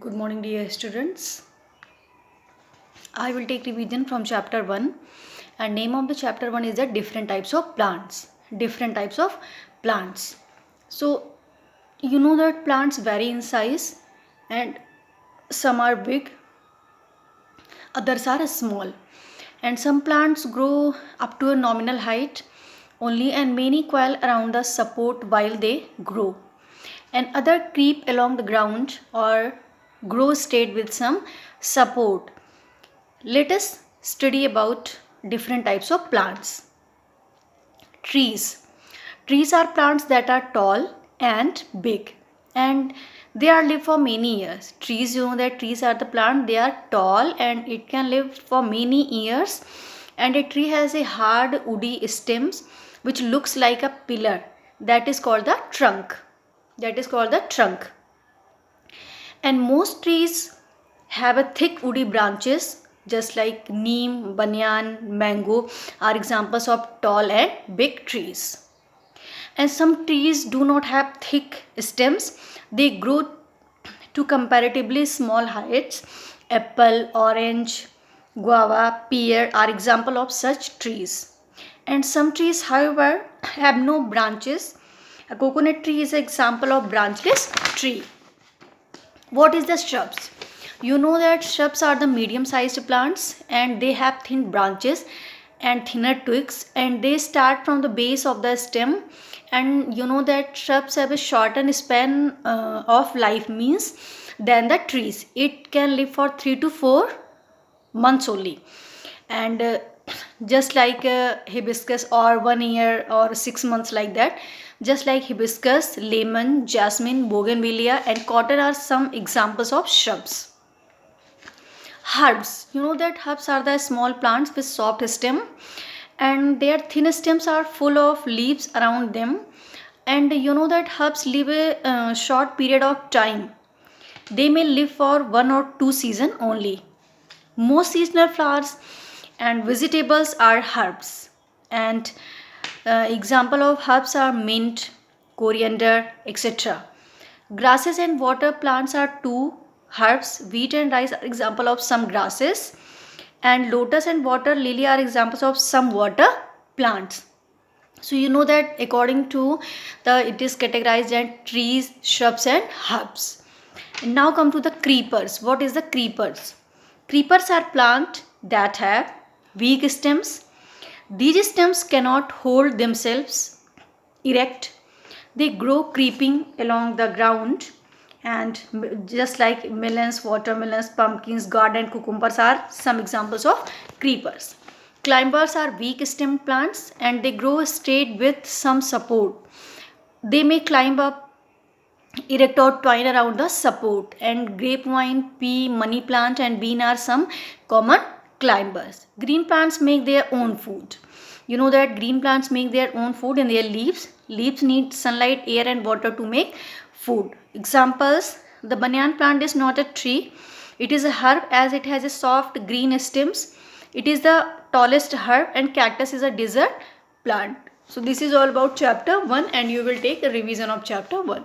Good morning, dear students. I will take revision from chapter 1, and name of the chapter 1 is the different types of plants. Different types of plants. So, you know that plants vary in size, and some are big, others are small. And some plants grow up to a nominal height only, and many coil around the support while they grow. And other creep along the ground or grow straight with some support. Let us study about different types of plants. Trees. Trees are plants that are tall and big, and they are live for many years. Trees, you know that trees are the plant, they are tall and it can live for many years. And a tree has a hard woody stems which looks like a pillar. That is called the trunk. That is called the trunk. And most trees have a thick woody branches, just like neem, banyan, mango are examples of tall and big trees. And some trees do not have thick stems, they grow to comparatively small heights. Apple, orange, guava, pear are example of such trees. And some trees, however, have no branches. A coconut tree is an example of branchless tree. What is the shrubs? You know that shrubs are the medium sized plants and they have thin branches and thinner twigs, and they start from the base of the stem. And you know that shrubs have a shortened span of life means than the trees. It can live for 3 to 4 months only. And just like hibiscus, or 1 year or 6 months, like that. Just like hibiscus, lemon, jasmine, bougainvillea and cotton are some examples of shrubs. Herbs. You know that herbs are the small plants with soft stem, and their thin stems are full of leaves around them. And you know that herbs live a short period of time. They may live for 1 or 2 seasons only. Most seasonal flowers and vegetables are herbs. And example of herbs are mint, coriander, etc. Grasses and water plants are two herbs. Wheat and rice are example of some grasses. And lotus and water lily are examples of some water plants. So you know that according to it is categorized as trees, shrubs and herbs. And now come to the creepers. What is the creepers? Creepers are plants that have weak stems. These stems cannot hold themselves erect. They grow creeping along the ground, and just like melons, watermelons, pumpkins, garden cucumbers are some examples of creepers. Climbers are weak stem plants and they grow straight with some support. They may climb up erect or twine around the support. And grapevine, pea, money plant and bean are some common climbers. Green plants make their own food. You know that green plants make their own food in their leaves. Leaves need sunlight, air and water to make food. Examples: the banyan plant is not a tree. It is a herb as it has a soft green stems. It is the tallest herb, and cactus is a desert plant. So this is all about chapter 1, and you will take a revision of chapter 1.